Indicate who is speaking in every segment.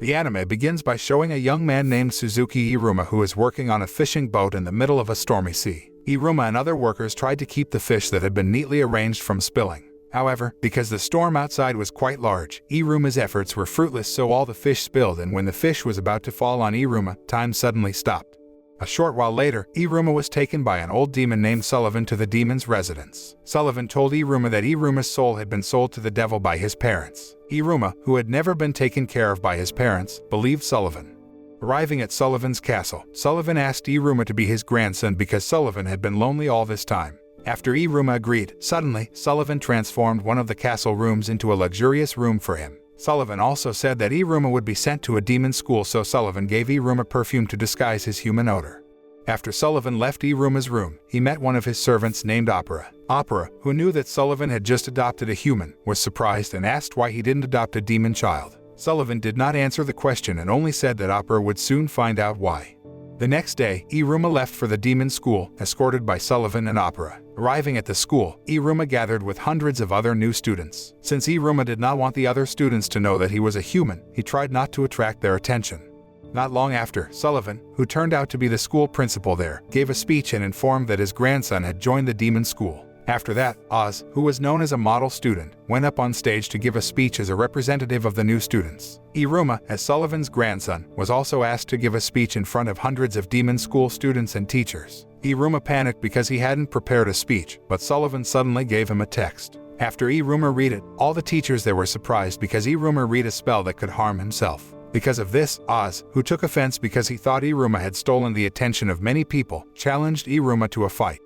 Speaker 1: The anime begins by showing a young man named Suzuki Iruma who is working on a fishing boat in the middle of a stormy sea. Iruma and other workers tried to keep the fish that had been neatly arranged from spilling. However, because the storm outside was quite large, Iruma's efforts were fruitless, so all the fish spilled, and when the fish was about to fall on Iruma, time suddenly stopped. A short while later, Iruma was taken by an old demon named Sullivan to the demon's residence. Sullivan told Iruma that Iruma's soul had been sold to the devil by his parents. Iruma, who had never been taken care of by his parents, believed Sullivan. Arriving at Sullivan's castle, Sullivan asked Iruma to be his grandson because Sullivan had been lonely all this time. After Iruma agreed, suddenly, Sullivan transformed one of the castle rooms into a luxurious room for him. Sullivan also said that Iruma would be sent to a demon school, so Sullivan gave Iruma perfume to disguise his human odor. After Sullivan left Iruma's room, he met one of his servants named Opera. Opera, who knew that Sullivan had just adopted a human, was surprised and asked why he didn't adopt a demon child. Sullivan did not answer the question and only said that Opera would soon find out why. The next day, Iruma left for the demon school, escorted by Sullivan and Opera. Arriving at the school, Iruma gathered with hundreds of other new students. Since Iruma did not want the other students to know that he was a human, he tried not to attract their attention. Not long after, Sullivan, who turned out to be the school principal there, gave a speech and informed that his grandson had joined the demon school. After that, Oz, who was known as a model student, went up on stage to give a speech as a representative of the new students. Iruma, as Sullivan's grandson, was also asked to give a speech in front of hundreds of demon school students and teachers. Iruma panicked because he hadn't prepared a speech, but Sullivan suddenly gave him a text. After Iruma read it, all the teachers there were surprised because Iruma read a spell that could harm himself. Because of this, Oz, who took offense because he thought Iruma had stolen the attention of many people, challenged Iruma to a fight.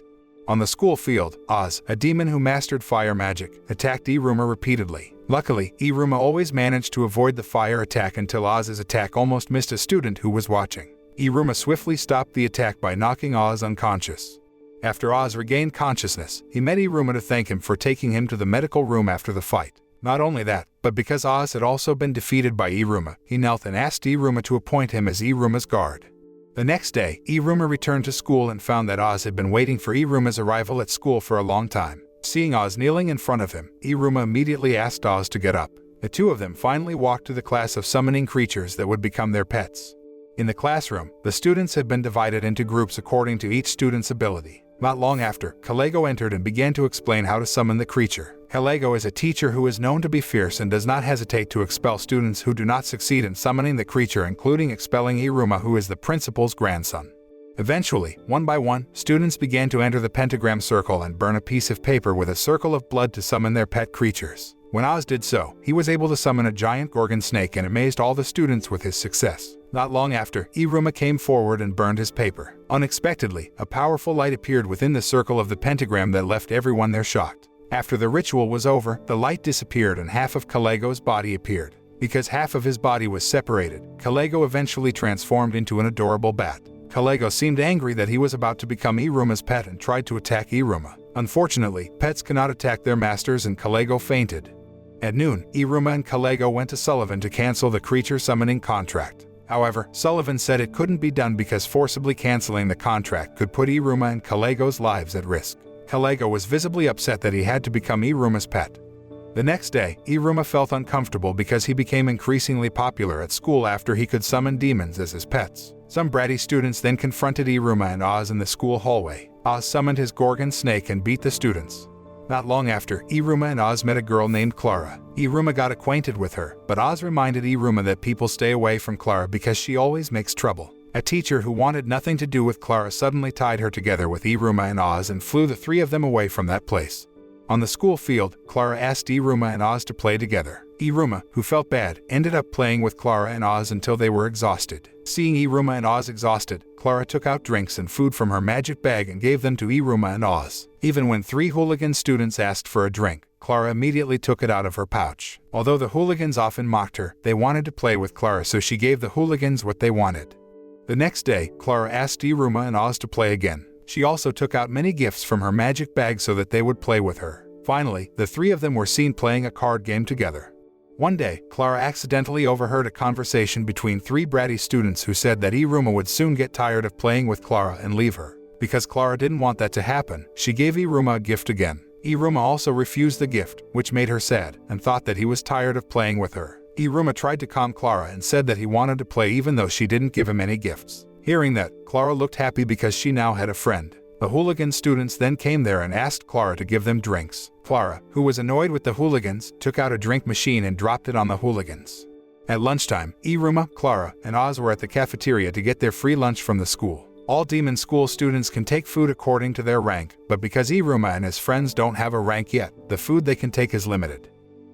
Speaker 1: On the school field, Oz, a demon who mastered fire magic, attacked Iruma repeatedly. Luckily, Iruma always managed to avoid the fire attack until Oz's attack almost missed a student who was watching. Iruma swiftly stopped the attack by knocking Oz unconscious. After Oz regained consciousness, he met Iruma to thank him for taking him to the medical room after the fight. Not only that, but because Oz had also been defeated by Iruma, he knelt and asked Iruma to appoint him as Iruma's guard. The next day, Iruma returned to school and found that Oz had been waiting for Iruma's arrival at school for a long time. Seeing Oz kneeling in front of him, Iruma immediately asked Oz to get up. The two of them finally walked to the class of summoning creatures that would become their pets. In the classroom, the students had been divided into groups according to each student's ability. Not long after, Kalego entered and began to explain how to summon the creature. Kalego is a teacher who is known to be fierce and does not hesitate to expel students who do not succeed in summoning the creature, including expelling Iruma, who is the principal's grandson. Eventually, one by one, students began to enter the pentagram circle and burn a piece of paper with a circle of blood to summon their pet creatures. When Oz did so, he was able to summon a giant gorgon snake and amazed all the students with his success. Not long after, Iruma came forward and burned his paper. Unexpectedly, a powerful light appeared within the circle of the pentagram that left everyone there shocked. After the ritual was over, the light disappeared and half of Kalego's body appeared. Because half of his body was separated, Kalego eventually transformed into an adorable bat. Kalego seemed angry that he was about to become Iruma's pet and tried to attack Iruma. Unfortunately, pets cannot attack their masters and Kalego fainted. At noon, Iruma and Kalego went to Sullivan to cancel the creature summoning contract. However, Sullivan said it couldn't be done because forcibly canceling the contract could put Iruma and Kalego's lives at risk. Kalego was visibly upset that he had to become Iruma's pet. The next day, Iruma felt uncomfortable because he became increasingly popular at school after he could summon demons as his pets. Some bratty students then confronted Iruma and Oz in the school hallway. Oz summoned his gorgon snake and beat the students. Not long after, Iruma and Oz met a girl named Clara. Iruma got acquainted with her, but Oz reminded Iruma that people stay away from Clara because she always makes trouble. A teacher who wanted nothing to do with Clara suddenly tied her together with Iruma and Oz and flew the three of them away from that place. On the school field, Clara asked Iruma and Oz to play together. Iruma, who felt bad, ended up playing with Clara and Oz until they were exhausted. Seeing Iruma and Oz exhausted, Clara took out drinks and food from her magic bag and gave them to Iruma and Oz. Even when three hooligan students asked for a drink, Clara immediately took it out of her pouch. Although the hooligans often mocked her, they wanted to play with Clara, so she gave the hooligans what they wanted. The next day, Clara asked Iruma and Oz to play again. She also took out many gifts from her magic bag so that they would play with her. Finally, the three of them were seen playing a card game together. One day, Clara accidentally overheard a conversation between three bratty students who said that Iruma would soon get tired of playing with Clara and leave her. Because Clara didn't want that to happen, she gave Iruma a gift again. Iruma also refused the gift, which made her sad, and thought that he was tired of playing with her. Iruma tried to calm Clara and said that he wanted to play even though she didn't give him any gifts. Hearing that, Clara looked happy because she now had a friend. The hooligan students then came there and asked Clara to give them drinks. Clara, who was annoyed with the hooligans, took out a drink machine and dropped it on the hooligans. At lunchtime, Iruma, Clara, and Oz were at the cafeteria to get their free lunch from the school. All demon school students can take food according to their rank, but because Iruma and his friends don't have a rank yet, the food they can take is limited.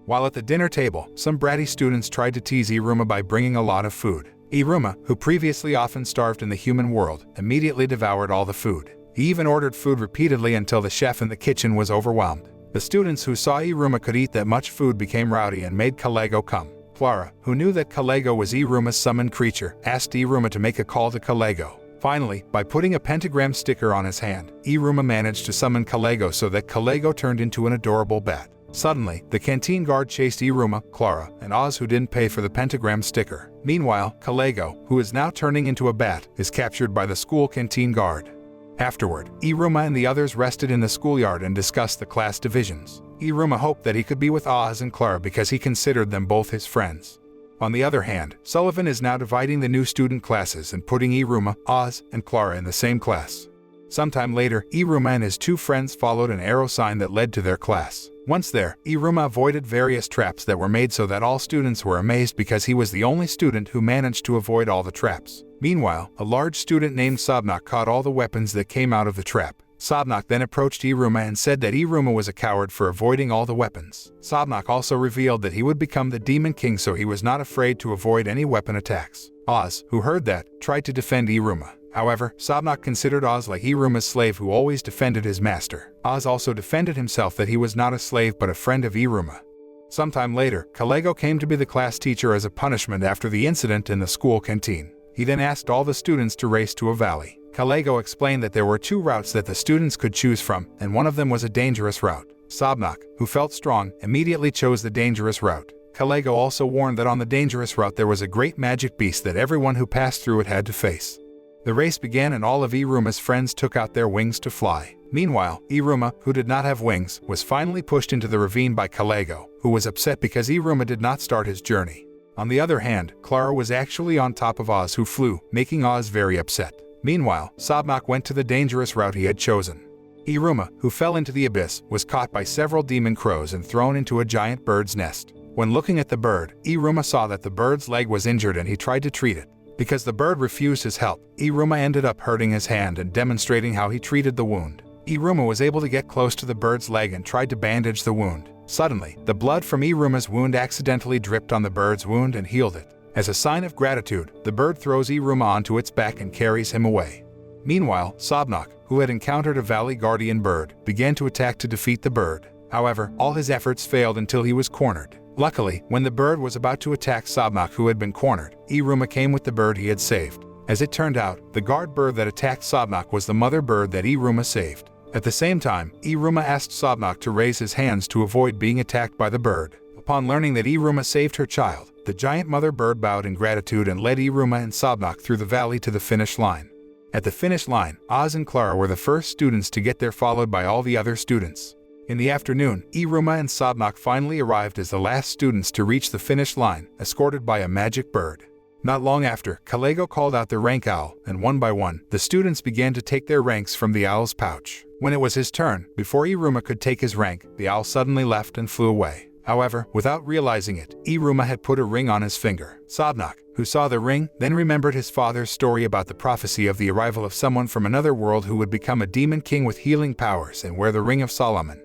Speaker 1: While at the dinner table, some bratty students tried to tease Iruma by bringing a lot of food. Iruma, who previously often starved in the human world, immediately devoured all the food. He even ordered food repeatedly until the chef in the kitchen was overwhelmed. The students who saw Iruma could eat that much food became rowdy and made Kalego come. Clara, who knew that Kalego was Iruma's summoned creature, asked Iruma to make a call to Kalego. Finally, by putting a pentagram sticker on his hand, Iruma managed to summon Kalego so that Kalego turned into an adorable bat. Suddenly, the canteen guard chased Iruma, Clara, and Oz, who didn't pay for the pentagram sticker. Meanwhile, Kalego, who is now turning into a bat, is captured by the school canteen guard. Afterward, Iruma and the others rested in the schoolyard and discussed the class divisions. Iruma hoped that he could be with Oz and Clara because he considered them both his friends. On the other hand, Sullivan is now dividing the new student classes and putting Iruma, Oz, and Clara in the same class. Sometime later, Iruma and his two friends followed an arrow sign that led to their class. Once there, Iruma avoided various traps that were made so that all students were amazed because he was the only student who managed to avoid all the traps. Meanwhile, a large student named Sobnak caught all the weapons that came out of the trap. Sobnak then approached Iruma and said that Iruma was a coward for avoiding all the weapons. Sobnak also revealed that he would become the Demon King, so he was not afraid to avoid any weapon attacks. Oz, who heard that, tried to defend Iruma. However, Sobnak considered Oz like Iruma's slave who always defended his master. Oz also defended himself that he was not a slave but a friend of Iruma. Sometime later, Kalego came to be the class teacher as a punishment after the incident in the school canteen. He then asked all the students to race to a valley. Kalego explained that there were two routes that the students could choose from, and one of them was a dangerous route. Sobnak, who felt strong, immediately chose the dangerous route. Kalego also warned that on the dangerous route there was a great magic beast that everyone who passed through it had to face. The race began and all of Iruma's friends took out their wings to fly. Meanwhile, Iruma, who did not have wings, was finally pushed into the ravine by Kalego, who was upset because Iruma did not start his journey. On the other hand, Clara was actually on top of Oz, who flew, making Oz very upset. Meanwhile, Sobnak went to the dangerous route he had chosen. Iruma, who fell into the abyss, was caught by several demon crows and thrown into a giant bird's nest. When looking at the bird, Iruma saw that the bird's leg was injured and he tried to treat it. Because the bird refused his help, Iruma ended up hurting his hand and demonstrating how he treated the wound. Iruma was able to get close to the bird's leg and tried to bandage the wound. Suddenly, the blood from Iruma's wound accidentally dripped on the bird's wound and healed it. As a sign of gratitude, the bird throws Iruma onto its back and carries him away. Meanwhile, Sobnak, who had encountered a valley guardian bird, began to attack to defeat the bird. However, all his efforts failed until he was cornered. Luckily, when the bird was about to attack Sobnak, who had been cornered, Iruma came with the bird he had saved. As it turned out, the guard bird that attacked Sobnak was the mother bird that Iruma saved. At the same time, Iruma asked Sobnak to raise his hands to avoid being attacked by the bird. Upon learning that Iruma saved her child, the giant mother bird bowed in gratitude and led Iruma and Sobnak through the valley to the finish line. At the finish line, Oz and Clara were the first students to get there, followed by all the other students. In the afternoon, Iruma and Sobnak finally arrived as the last students to reach the finish line, escorted by a magic bird. Not long after, Kalego called out the rank owl, and one by one, the students began to take their ranks from the owl's pouch. When it was his turn, before Iruma could take his rank, the owl suddenly left and flew away. However, without realizing it, Iruma had put a ring on his finger. Sobnak, who saw the ring, then remembered his father's story about the prophecy of the arrival of someone from another world who would become a demon king with healing powers and wear the ring of Solomon.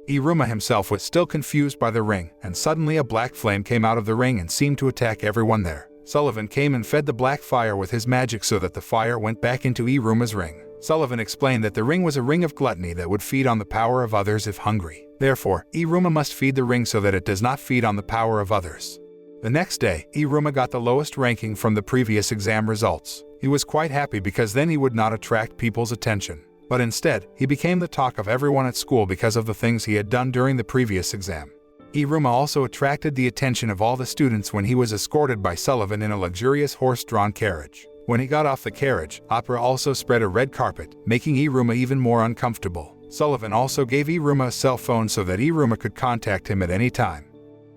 Speaker 1: Iruma himself was still confused by the ring, and suddenly a black flame came out of the ring and seemed to attack everyone there. Sullivan came and fed the black fire with his magic so that the fire went back into Iruma's ring. Sullivan explained that the ring was a ring of gluttony that would feed on the power of others if hungry. Therefore, Iruma must feed the ring so that it does not feed on the power of others. The next day, Iruma got the lowest ranking from the previous exam results. He was quite happy because then he would not attract people's attention. But instead, he became the talk of everyone at school because of the things he had done during the previous exam. Iruma also attracted the attention of all the students when he was escorted by Sullivan in a luxurious horse-drawn carriage. When he got off the carriage, Opera also spread a red carpet, making Iruma even more uncomfortable. Sullivan also gave Iruma a cell phone so that Iruma could contact him at any time.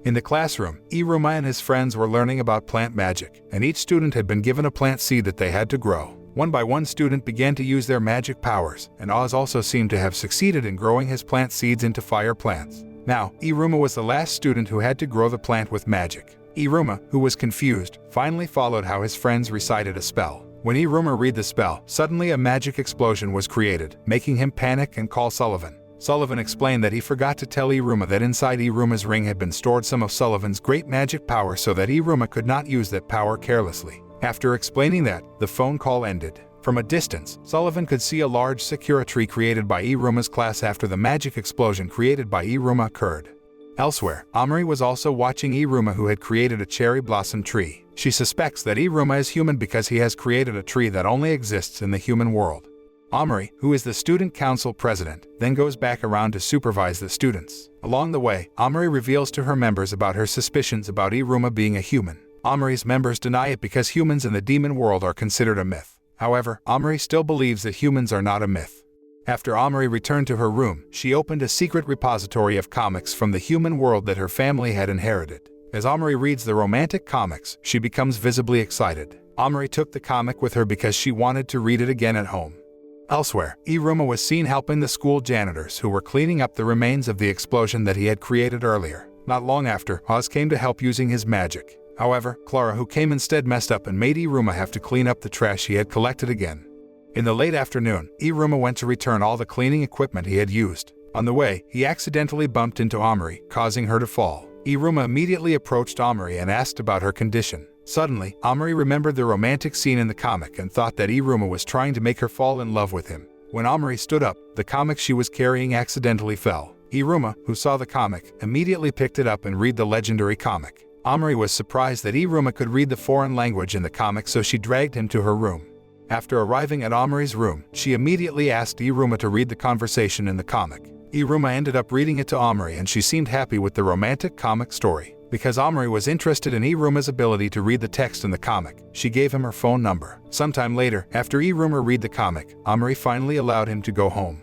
Speaker 1: In the classroom, Iruma and his friends were learning about plant magic, and each student had been given a plant seed that they had to grow. One by one, student began to use their magic powers, and Oz also seemed to have succeeded in growing his plant seeds into fire plants. Now, Iruma was the last student who had to grow the plant with magic. Iruma, who was confused, finally followed how his friends recited a spell. When Iruma read the spell, suddenly a magic explosion was created, making him panic and call Sullivan. Sullivan explained that he forgot to tell Iruma that inside Iruma's ring had been stored some of Sullivan's great magic power so that Iruma could not use that power carelessly. After explaining that, the phone call ended. From a distance, Sullivan could see a large sakura tree created by Iruma's class after the magic explosion created by Iruma occurred. Elsewhere, Amari was also watching Iruma, who had created a cherry blossom tree. She suspects that Iruma is human because he has created a tree that only exists in the human world. Amari, who is the student council president, then goes back around to supervise the students. Along the way, Amari reveals to her members about her suspicions about Iruma being a human. Amari's members deny it because humans in the demon world are considered a myth. However, Amari still believes that humans are not a myth. After Amari returned to her room, she opened a secret repository of comics from the human world that her family had inherited. As Amari reads the romantic comics, she becomes visibly excited. Amari took the comic with her because she wanted to read it again at home. Elsewhere, Iruma was seen helping the school janitors who were cleaning up the remains of the explosion that he had created earlier. Not long after, Oz came to help using his magic. However, Clara, who came instead, messed up and made Iruma have to clean up the trash he had collected again. In the late afternoon, Iruma went to return all the cleaning equipment he had used. On the way, he accidentally bumped into Amari, causing her to fall. Iruma immediately approached Amari and asked about her condition. Suddenly, Amari remembered the romantic scene in the comic and thought that Iruma was trying to make her fall in love with him. When Amari stood up, the comic she was carrying accidentally fell. Iruma, who saw the comic, immediately picked it up and read the legendary comic. Amari was surprised that Iruma could read the foreign language in the comic, so she dragged him to her room. After arriving at Amari's room, she immediately asked Iruma to read the conversation in the comic. Iruma ended up reading it to Amari, and she seemed happy with the romantic comic story. Because Amari was interested in Iruma's ability to read the text in the comic, she gave him her phone number. Sometime later, after Iruma read the comic, Amari finally allowed him to go home.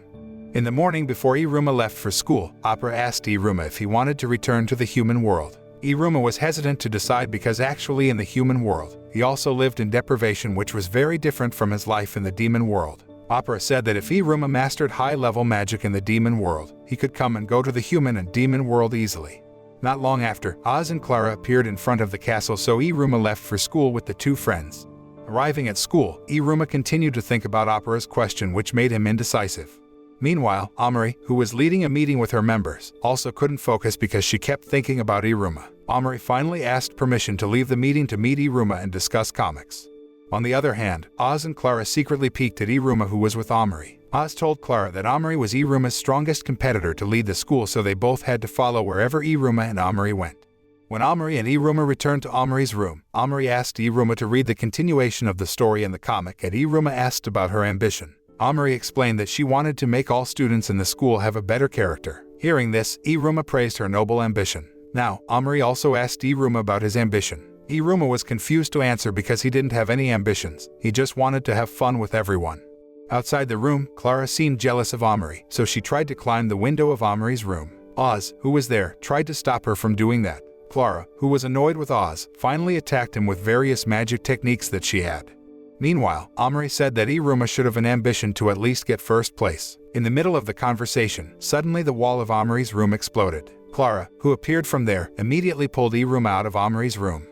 Speaker 1: In the morning before Iruma left for school, Opera asked Iruma if he wanted to return to the human world. Iruma was hesitant to decide because actually in the human world, he also lived in deprivation, which was very different from his life in the demon world. Opera said that if Iruma mastered high-level magic in the demon world, he could come and go to the human and demon world easily. Not long after, Oz and Clara appeared in front of the castle, so Iruma left for school with the two friends. Arriving at school, Iruma continued to think about Opera's question, which made him indecisive. Meanwhile, Amari, who was leading a meeting with her members, also couldn't focus because she kept thinking about Iruma. Amari finally asked permission to leave the meeting to meet Iruma and discuss comics. On the other hand, Oz and Clara secretly peeked at Iruma, who was with Amari. Oz told Clara that Amari was Iruma's strongest competitor to lead the school, so they both had to follow wherever Iruma and Amari went. When Amari and Iruma returned to Amari's room, Amari asked Iruma to read the continuation of the story in the comic, and Iruma asked about her ambition. Amari explained that she wanted to make all students in the school have a better character. Hearing this, Iruma praised her noble ambition. Now, Amari also asked Iruma about his ambition. Iruma was confused to answer because he didn't have any ambitions. He just wanted to have fun with everyone. Outside the room, Clara seemed jealous of Amari, so she tried to climb the window of Amari's room. Oz, who was there, tried to stop her from doing that. Clara, who was annoyed with Oz, finally attacked him with various magic techniques that she had. Meanwhile, Amari said that Iruma should have an ambition to at least get first place. In the middle of the conversation, suddenly the wall of Amari's room exploded. Clara, who appeared from there, immediately pulled Iruma out of Amari's room.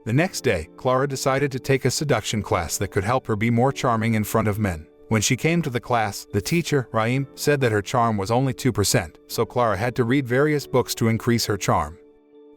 Speaker 1: The next day, Clara decided to take a seduction class that could help her be more charming in front of men. When she came to the class, the teacher, Raim, said that her charm was only 2%, so Clara had to read various books to increase her charm.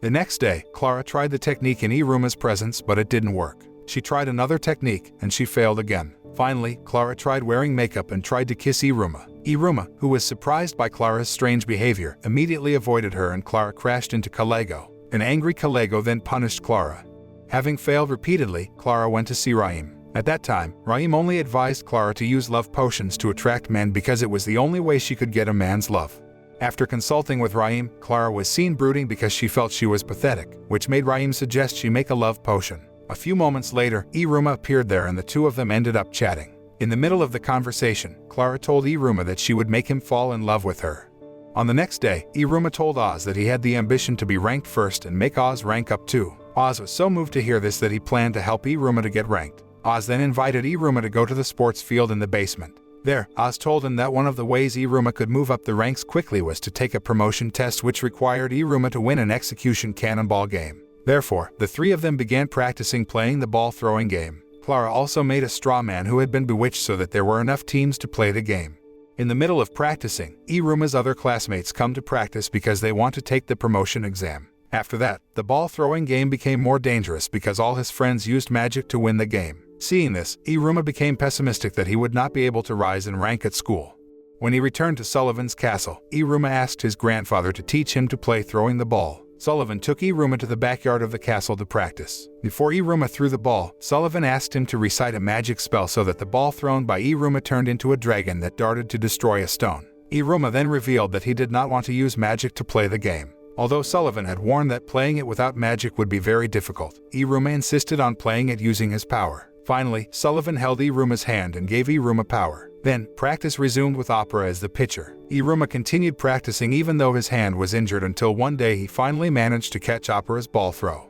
Speaker 1: The next day, Clara tried the technique in Iruma's presence, but it didn't work. She tried another technique, and she failed again. Finally, Clara tried wearing makeup and tried to kiss Iruma. Iruma, who was surprised by Clara's strange behavior, immediately avoided her, and Clara crashed into Kalego. An angry Kalego then punished Clara. Having failed repeatedly, Clara went to see Raim. At that time, Raim only advised Clara to use love potions to attract men because it was the only way she could get a man's love. After consulting with Raim, Clara was seen brooding because she felt she was pathetic, which made Raim suggest she make a love potion. A few moments later, Iruma appeared there and the two of them ended up chatting. In the middle of the conversation, Clara told Iruma that she would make him fall in love with her. On the next day, Iruma told Oz that he had the ambition to be ranked first and make Oz rank up too. Oz was so moved to hear this that he planned to help Iruma to get ranked. Oz then invited Iruma to go to the sports field in the basement. There, Oz told him that one of the ways Iruma could move up the ranks quickly was to take a promotion test which required Iruma to win an execution cannonball game. Therefore, the three of them began practicing playing the ball-throwing game. Clara also made a straw man who had been bewitched so that there were enough teams to play the game. In the middle of practicing, Iruma's other classmates come to practice because they want to take the promotion exam. After that, the ball-throwing game became more dangerous because all his friends used magic to win the game. Seeing this, Iruma became pessimistic that he would not be able to rise in rank at school. When he returned to Sullivan's castle, Iruma asked his grandfather to teach him to play throwing the ball. Sullivan took Iruma to the backyard of the castle to practice. Before Iruma threw the ball, Sullivan asked him to recite a magic spell so that the ball thrown by Iruma turned into a dragon that darted to destroy a stone. Iruma then revealed that he did not want to use magic to play the game. Although Sullivan had warned that playing it without magic would be very difficult, Iruma insisted on playing it using his power. Finally, Sullivan held Iruma's hand and gave Iruma power. Then, practice resumed with Opera as the pitcher. Iruma continued practicing even though his hand was injured until one day he finally managed to catch Opera's ball throw.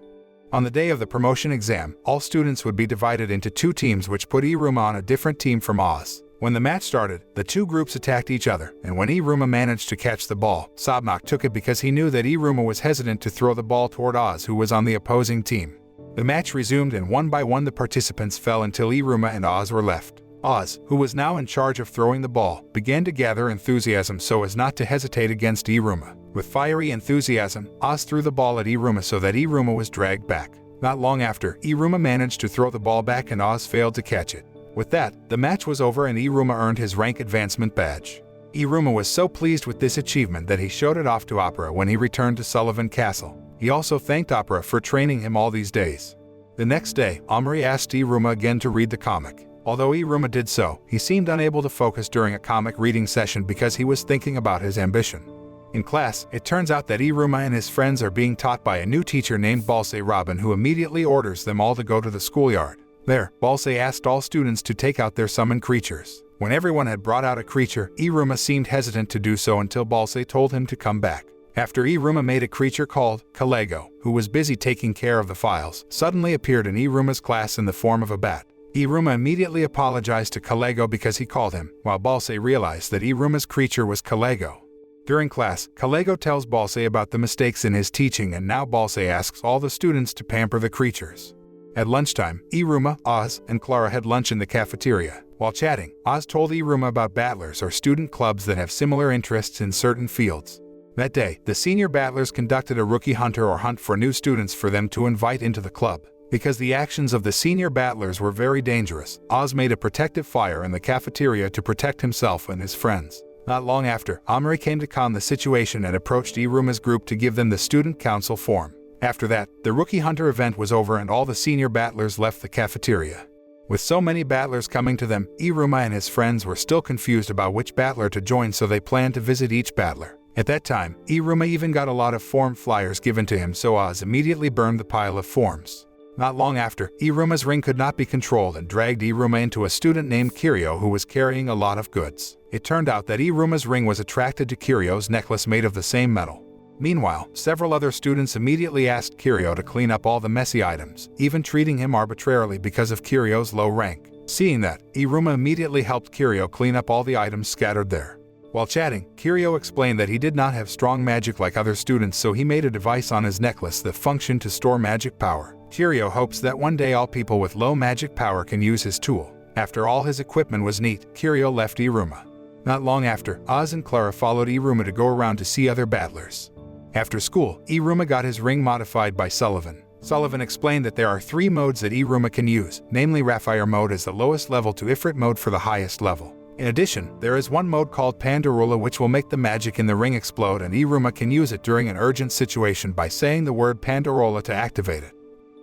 Speaker 1: On the day of the promotion exam, all students would be divided into two teams which put Iruma on a different team from Oz. When the match started, the two groups attacked each other, and when Iruma managed to catch the ball, Sobnok took it because he knew that Iruma was hesitant to throw the ball toward Oz, who was on the opposing team. The match resumed and one by one the participants fell until Iruma and Oz were left. Oz, who was now in charge of throwing the ball, began to gather enthusiasm so as not to hesitate against Iruma. With fiery enthusiasm, Oz threw the ball at Iruma so that Iruma was dragged back. Not long after, Iruma managed to throw the ball back and Oz failed to catch it. With that, the match was over and Iruma earned his rank advancement badge. Iruma was so pleased with this achievement that he showed it off to Opera when he returned to Sullivan Castle. He also thanked Opera for training him all these days. The next day, Omri asked Iruma again to read the comic. Although Iruma did so, he seemed unable to focus during a comic reading session because he was thinking about his ambition. In class, it turns out that Iruma and his friends are being taught by a new teacher named Balse Robin, who immediately orders them all to go to the schoolyard. There, Balse asked all students to take out their summoned creatures. When everyone had brought out a creature, Iruma seemed hesitant to do so until Balse told him to come back. After Iruma made a creature called Kalego, who was busy taking care of the files, suddenly appeared in Iruma's class in the form of a bat. Iruma immediately apologized to Kalego because he called him, while Balse realized that Iruma's creature was Kalego. During class, Kalego tells Balse about the mistakes in his teaching, and now Balse asks all the students to pamper the creatures. At lunchtime, Iruma, Oz, and Clara had lunch in the cafeteria. While chatting, Oz told Iruma about battlers or student clubs that have similar interests in certain fields. That day, the senior battlers conducted a rookie hunter or hunt for new students for them to invite into the club. Because the actions of the senior battlers were very dangerous, Oz made a protective fire in the cafeteria to protect himself and his friends. Not long after, Omri came to calm the situation and approached Iruma's group to give them the student council form. After that, the rookie hunter event was over and all the senior battlers left the cafeteria. With so many battlers coming to them, Iruma and his friends were still confused about which battler to join, so they planned to visit each battler. At that time, Iruma even got a lot of form flyers given to him, so Oz immediately burned the pile of forms. Not long after, Iruma's ring could not be controlled and dragged Iruma into a student named Kirio who was carrying a lot of goods. It turned out that Iruma's ring was attracted to Kirio's necklace made of the same metal. Meanwhile, several other students immediately asked Kirio to clean up all the messy items, even treating him arbitrarily because of Kirio's low rank. Seeing that, Iruma immediately helped Kirio clean up all the items scattered there. While chatting, Kirio explained that he did not have strong magic like other students, so he made a device on his necklace that functioned to store magic power. Kirio hopes that one day all people with low magic power can use his tool. After all his equipment was neat, Kirio left Iruma. Not long after, Oz and Clara followed Iruma to go around to see other battlers. After school, Iruma got his ring modified by Sullivan. Sullivan explained that there are 3 modes that Iruma can use, namely Raphael mode as the lowest level to Ifrit mode for the highest level. In addition, there is one mode called Pandorula which will make the magic in the ring explode, and Iruma can use it during an urgent situation by saying the word Pandorula to activate it.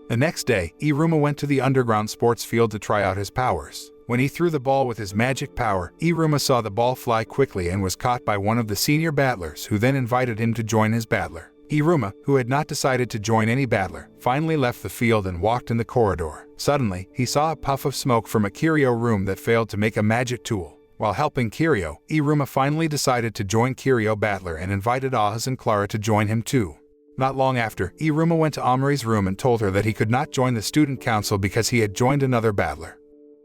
Speaker 1: The next day, Iruma went to the underground sports field to try out his powers. When he threw the ball with his magic power, Iruma saw the ball fly quickly and was caught by one of the senior battlers, who then invited him to join his battler. Iruma, who had not decided to join any battler, finally left the field and walked in the corridor. Suddenly, he saw a puff of smoke from a Kirio room that failed to make a magic tool. While helping Kiryu, Iruma finally decided to join Kiryu Battler and invited Oz and Clara to join him too. Not long after, Iruma went to Amari's room and told her that he could not join the student council because he had joined another battler.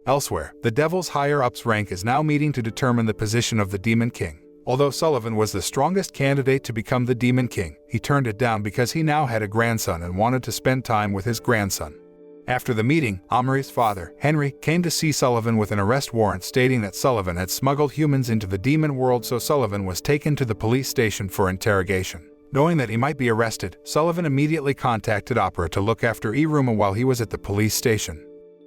Speaker 1: Elsewhere, the Devil's higher-ups rank is now meeting to determine the position of the Demon King. Although Sullivan was the strongest candidate to become the Demon King, he turned it down because he now had a grandson and wanted to spend time with his grandson. After the meeting, Amari's father, Henry, came to see Sullivan with an arrest warrant stating that Sullivan had smuggled humans into the demon world, so Sullivan was taken to the police station for interrogation. Knowing that he might be arrested, Sullivan immediately contacted Opera to look after Iruma while he was at the police station.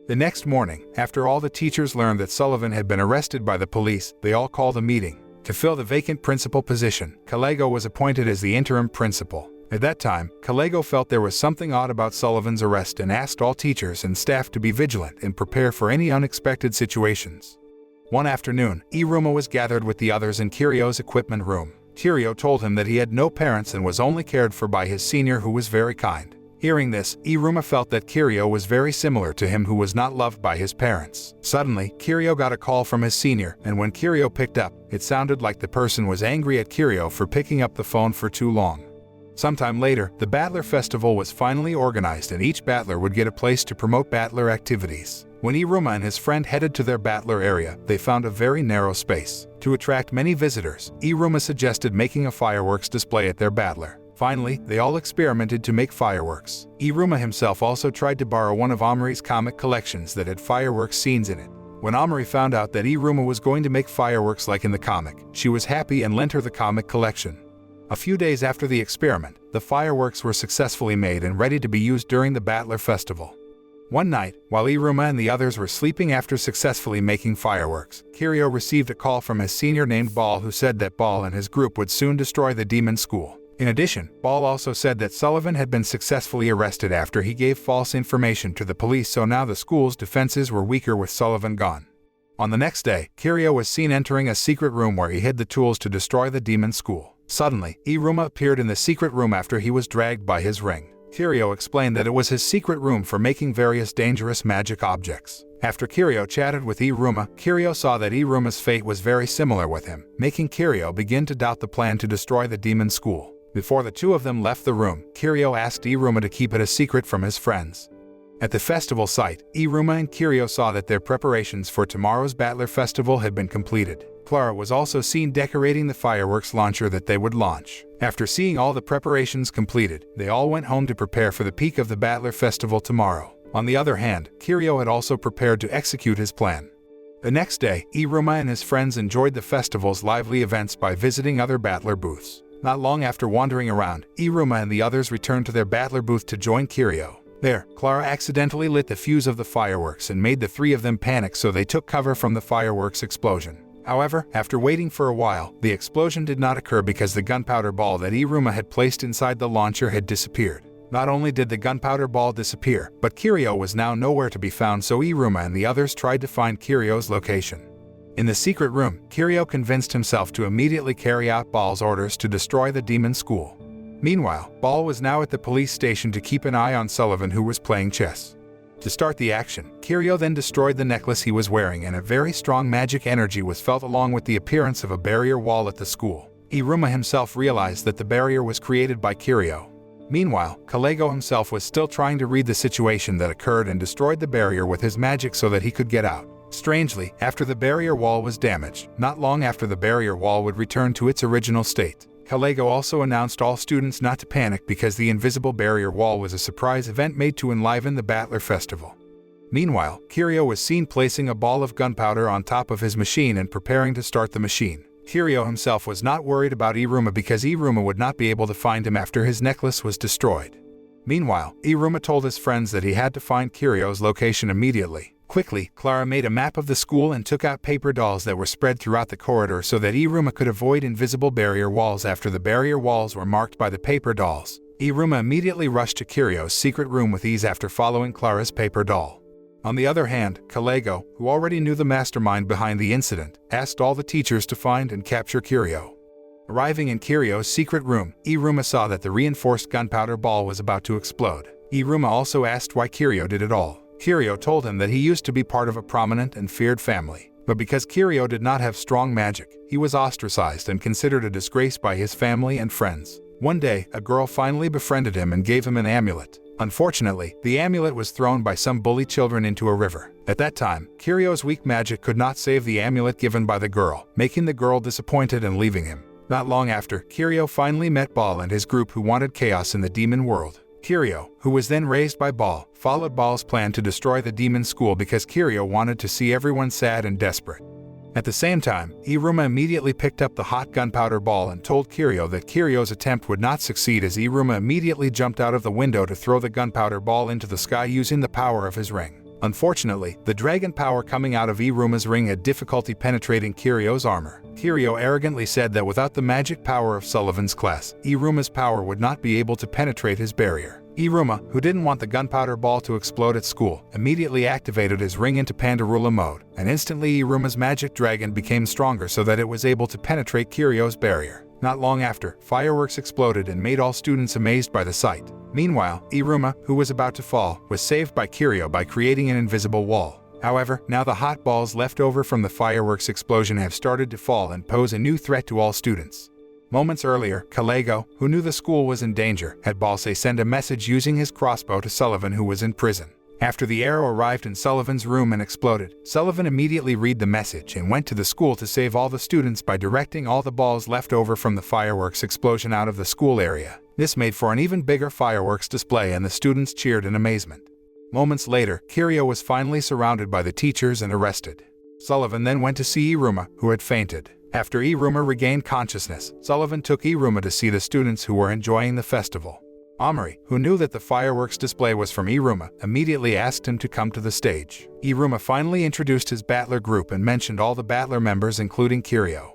Speaker 1: The next morning, after all the teachers learned that Sullivan had been arrested by the police, they all called a meeting. To fill the vacant principal position, Kalego was appointed as the interim principal. At that time, Kalego felt there was something odd about Sullivan's arrest and asked all teachers and staff to be vigilant and prepare for any unexpected situations. One afternoon, Iruma was gathered with the others in Kiryu's equipment room. Kiryu told him that he had no parents and was only cared for by his senior, who was very kind. Hearing this, Iruma felt that Kiryu was very similar to him, who was not loved by his parents. Suddenly, Kiryu got a call from his senior, and when Kiryu picked up, it sounded like the person was angry at Kiryu for picking up the phone for too long. Sometime later, the Battler Festival was finally organized and each battler would get a place to promote battler activities. When Iruma and his friend headed to their battler area, they found a very narrow space. To attract many visitors, Iruma suggested making a fireworks display at their battler. Finally, they all experimented to make fireworks. Iruma himself also tried to borrow one of Amari's comic collections that had fireworks scenes in it. When Amari found out that Iruma was going to make fireworks like in the comic, she was happy and lent her the comic collection. A few days after the experiment, the fireworks were successfully made and ready to be used during the Battler Festival. One night, while Iruma and the others were sleeping after successfully making fireworks, Kiryu received a call from his senior named Ball, who said that Ball and his group would soon destroy the demon school. In addition, Ball also said that Sullivan had been successfully arrested after he gave false information to the police, so now the school's defenses were weaker with Sullivan gone. On the next day, Kiryu was seen entering a secret room where he hid the tools to destroy the demon school. Suddenly, Iruma appeared in the secret room after he was dragged by his ring. Kiryu explained that it was his secret room for making various dangerous magic objects. After Kiryu chatted with Iruma, Kiryu saw that Iruma's fate was very similar with him, making Kiryu begin to doubt the plan to destroy the demon school. Before the two of them left the room, Kiryu asked Iruma to keep it a secret from his friends. At the festival site, Iruma and Kiryu saw that their preparations for tomorrow's Battler Festival had been completed. Clara was also seen decorating the fireworks launcher that they would launch. After seeing all the preparations completed, they all went home to prepare for the peak of the Battler Festival tomorrow. On the other hand, Kiryu had also prepared to execute his plan. The next day, Iruma and his friends enjoyed the festival's lively events by visiting other Battler booths. Not long after wandering around, Iruma and the others returned to their Battler booth to join Kiryu. There, Clara accidentally lit the fuse of the fireworks and made the three of them panic, so they took cover from the fireworks explosion. However, after waiting for a while, the explosion did not occur because the gunpowder ball that Iruma had placed inside the launcher had disappeared. Not only did the gunpowder ball disappear, but Kiryu was now nowhere to be found, so Iruma and the others tried to find Kiryu's location. In the secret room, Kiryu convinced himself to immediately carry out Ball's orders to destroy the demon school. Meanwhile, Ball was now at the police station to keep an eye on Sullivan, who was playing chess. To start the action, Kiryu then destroyed the necklace he was wearing, and a very strong magic energy was felt along with the appearance of a barrier wall at the school. Iruma himself realized that the barrier was created by Kiryu. Meanwhile, Kalego himself was still trying to read the situation that occurred and destroyed the barrier with his magic so that he could get out. Strangely, after the barrier wall was damaged, not long after the barrier wall would return to its original state. Kalego also announced all students not to panic because the invisible barrier wall was a surprise event made to enliven the Battler Festival. Meanwhile, Kiryu was seen placing a ball of gunpowder on top of his machine and preparing to start the machine. Kiryu himself was not worried about Iruma because Iruma would not be able to find him after his necklace was destroyed. Meanwhile, Iruma told his friends that he had to find Kiryu's location immediately. Quickly, Clara made a map of the school and took out paper dolls that were spread throughout the corridor so that Iruma could avoid invisible barrier walls. After the barrier walls were marked by the paper dolls, Iruma immediately rushed to Kiryu's secret room with ease after following Clara's paper doll. On the other hand, Kalego, who already knew the mastermind behind the incident, asked all the teachers to find and capture Kiryu. Arriving in Kiryu's secret room, Iruma saw that the reinforced gunpowder ball was about to explode. Iruma also asked why Kiryu did it all. Kiryu told him that he used to be part of a prominent and feared family. But because Kiryu did not have strong magic, he was ostracized and considered a disgrace by his family and friends. One day, a girl finally befriended him and gave him an amulet. Unfortunately, the amulet was thrown by some bully children into a river. At that time, Kiryu's weak magic could not save the amulet given by the girl, making the girl disappointed and leaving him. Not long after, Kiryu finally met Ball and his group who wanted chaos in the demon world. Kiryu, who was then raised by Ball, followed Ball's plan to destroy the demon school because Kiryu wanted to see everyone sad and desperate. At the same time, Iruma immediately picked up the hot gunpowder ball and told Kiryu that Kiryu's attempt would not succeed as Iruma immediately jumped out of the window to throw the gunpowder ball into the sky using the power of his ring. Unfortunately, the dragon power coming out of Iruma's ring had difficulty penetrating Kiryu's armor. Kiryu arrogantly said that without the magic power of Sullivan's class, Iruma's power would not be able to penetrate his barrier. Iruma, who didn't want the gunpowder ball to explode at school, immediately activated his ring into Pandarula mode, and instantly Iruma's magic dragon became stronger so that it was able to penetrate Kiryu's barrier. Not long after, fireworks exploded and made all students amazed by the sight. Meanwhile, Iruma, who was about to fall, was saved by Kiryu by creating an invisible wall. However, now the hot balls left over from the fireworks explosion have started to fall and pose a new threat to all students. Moments earlier, Kalego, who knew the school was in danger, had Balse send a message using his crossbow to Sullivan who was in prison. After the arrow arrived in Sullivan's room and exploded, Sullivan immediately read the message and went to the school to save all the students by directing all the balls left over from the fireworks explosion out of the school area. This made for an even bigger fireworks display and the students cheered in amazement. Moments later, Kiryu was finally surrounded by the teachers and arrested. Sullivan then went to see Iruma, who had fainted. After Iruma regained consciousness, Sullivan took Iruma to see the students who were enjoying the festival. Amari, who knew that the fireworks display was from Iruma, immediately asked him to come to the stage. Iruma finally introduced his battler group and mentioned all the battler members including Kiryu.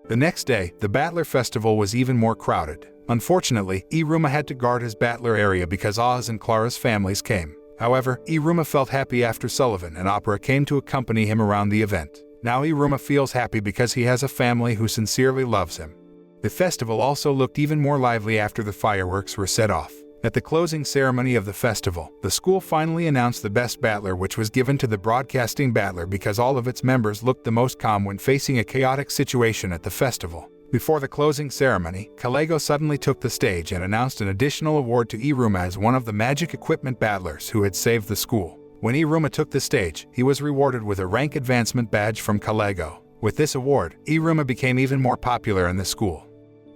Speaker 1: The next day, the battler festival was even more crowded. Unfortunately, Iruma had to guard his battler area because Oz and Clara's families came. However, Iruma felt happy after Sullivan and Opera came to accompany him around the event. Now Iruma feels happy because he has a family who sincerely loves him. The festival also looked even more lively after the fireworks were set off. At the closing ceremony of the festival, the school finally announced the best battler, which was given to the broadcasting battler because all of its members looked the most calm when facing a chaotic situation at the festival. Before the closing ceremony, Kalego suddenly took the stage and announced an additional award to Iruma as one of the magic equipment battlers who had saved the school. When Iruma took the stage, he was rewarded with a rank advancement badge from Kalego. With this award, Iruma became even more popular in the school.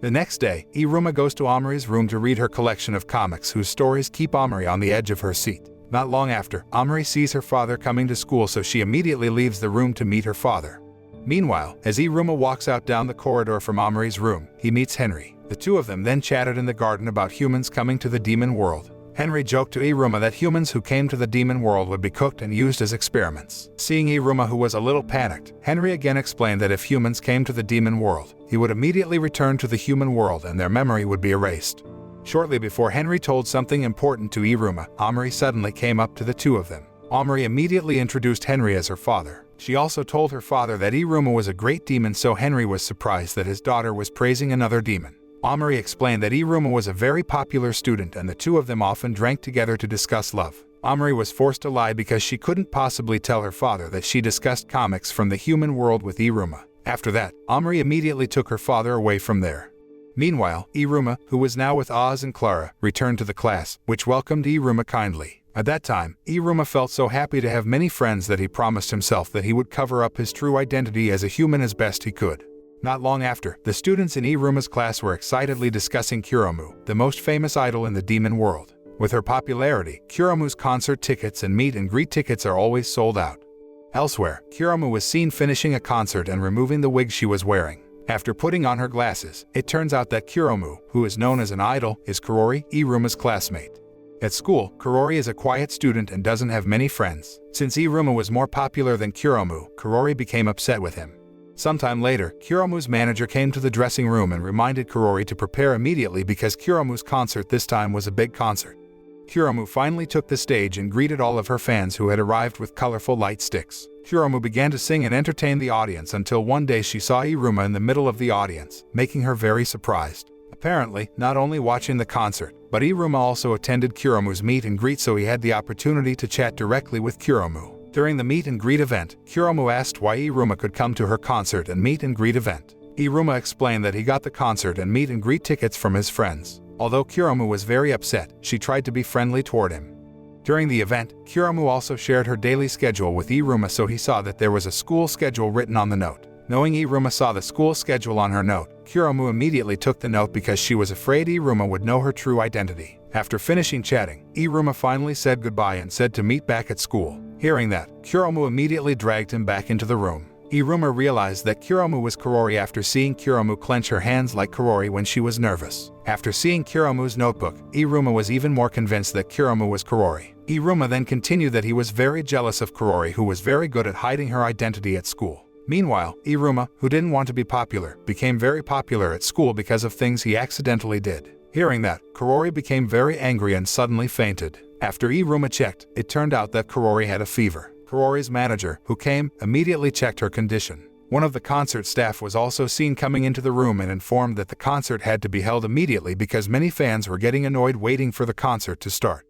Speaker 1: The next day, Iruma goes to Amari's room to read her collection of comics whose stories keep Amari on the edge of her seat. Not long after, Amari sees her father coming to school, so she immediately leaves the room to meet her father. Meanwhile, as Iruma walks out down the corridor from Amari's room, he meets Henry. The two of them then chatted in the garden about humans coming to the demon world. Henry joked to Iruma that humans who came to the demon world would be cooked and used as experiments. Seeing Iruma, who was a little panicked, Henry again explained that if humans came to the demon world, he would immediately return to the human world and their memory would be erased. Shortly before Henry told something important to Iruma, Amari suddenly came up to the two of them. Amari immediately introduced Henry as her father. She also told her father that Iruma was a great demon, so Henry was surprised that his daughter was praising another demon. Amari explained that Iruma was a very popular student and the two of them often drank together to discuss love. Amari was forced to lie because she couldn't possibly tell her father that she discussed comics from the human world with Iruma. After that, Amari immediately took her father away from there. Meanwhile, Iruma, who was now with Oz and Clara, returned to the class, which welcomed Iruma kindly. At that time, Iruma felt so happy to have many friends that he promised himself that he would cover up his true identity as a human as best he could. Not long after, the students in Iruma's class were excitedly discussing Kuromu, the most famous idol in the demon world. With her popularity, Kuromu's concert tickets and meet and greet tickets are always sold out. Elsewhere, Kuromu was seen finishing a concert and removing the wig she was wearing. After putting on her glasses, it turns out that Kuromu, who is known as an idol, is Kurori, Iruma's classmate. At school, Kurori is a quiet student and doesn't have many friends. Since Iruma was more popular than Kuromu, Kurori became upset with him. Sometime later, Kuromu's manager came to the dressing room and reminded Kurori to prepare immediately because Kuromu's concert this time was a big concert. Kuromu finally took the stage and greeted all of her fans who had arrived with colorful light sticks. Kuromu began to sing and entertain the audience until one day she saw Iruma in the middle of the audience, making her very surprised. Apparently, not only watching the concert, but Iruma also attended Kuromu's meet and greet, so he had the opportunity to chat directly with Kuromu. During the meet and greet event, Kuromu asked why Iruma could come to her concert and meet and greet event. Iruma explained that he got the concert and meet and greet tickets from his friends. Although Kuromu was very upset, she tried to be friendly toward him. During the event, Kuromu also shared her daily schedule with Iruma, so he saw that there was a school schedule written on the note. Knowing Iruma saw the school schedule on her note, Kuromu immediately took the note because she was afraid Iruma would know her true identity. After finishing chatting, Iruma finally said goodbye and said to meet back at school. Hearing that, Kuromu immediately dragged him back into the room. Iruma realized that Kuromu was Kurori after seeing Kuromu clench her hands like Kurori when she was nervous. After seeing Kuromu's notebook, Iruma was even more convinced that Kuromu was Kurori. Iruma then continued that he was very jealous of Kurori, who was very good at hiding her identity at school. Meanwhile, Iruma, who didn't want to be popular, became very popular at school because of things he accidentally did. Hearing that, Kurori became very angry and suddenly fainted. After Iruma checked, it turned out that Kurori had a fever. Kurori's manager, who came, immediately checked her condition. One of the concert staff was also seen coming into the room and informed that the concert had to be held immediately because many fans were getting annoyed waiting for the concert to start.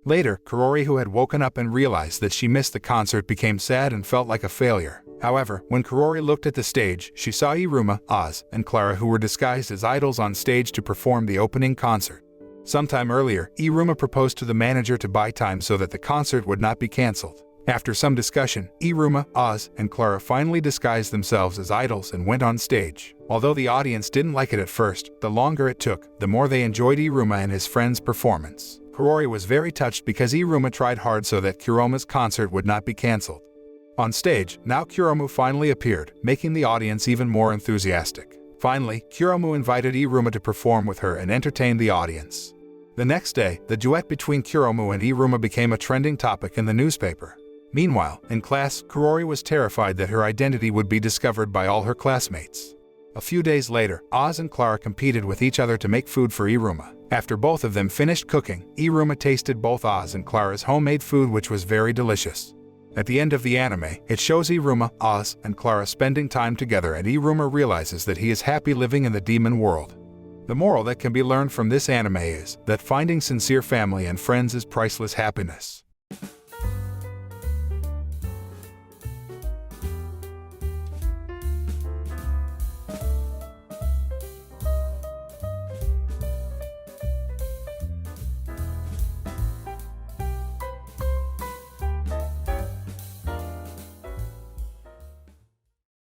Speaker 1: Later, Kurori, who had woken up and realized that she missed the concert, became sad and felt like a failure. However, when Kurori looked at the stage, she saw Iruma, Oz, and Clara, who were disguised as idols on stage to perform the opening concert. Sometime earlier, Iruma proposed to the manager to buy time so that the concert would not be cancelled. After some discussion, Iruma, Oz, and Clara finally disguised themselves as idols and went on stage. Although the audience didn't like it at first, the longer it took, the more they enjoyed Iruma and his friends' performance. Kurori was very touched because Iruma tried hard so that Kuromu's concert would not be cancelled. On stage, now Kuromu finally appeared, making the audience even more enthusiastic. Finally, Kuromu invited Iruma to perform with her and entertain the audience. The next day, the duet between Kuromu and Iruma became a trending topic in the newspaper. Meanwhile, in class, Kurori was terrified that her identity would be discovered by all her classmates. A few days later, Oz and Clara competed with each other to make food for Iruma. After both of them finished cooking, Iruma tasted both Oz and Clara's homemade food, which was very delicious. At the end of the anime, it shows Iruma, Oz, and Clara spending time together, and Iruma realizes that he is happy living in the demon world. The moral that can be learned from this anime is that finding sincere family and friends is priceless happiness.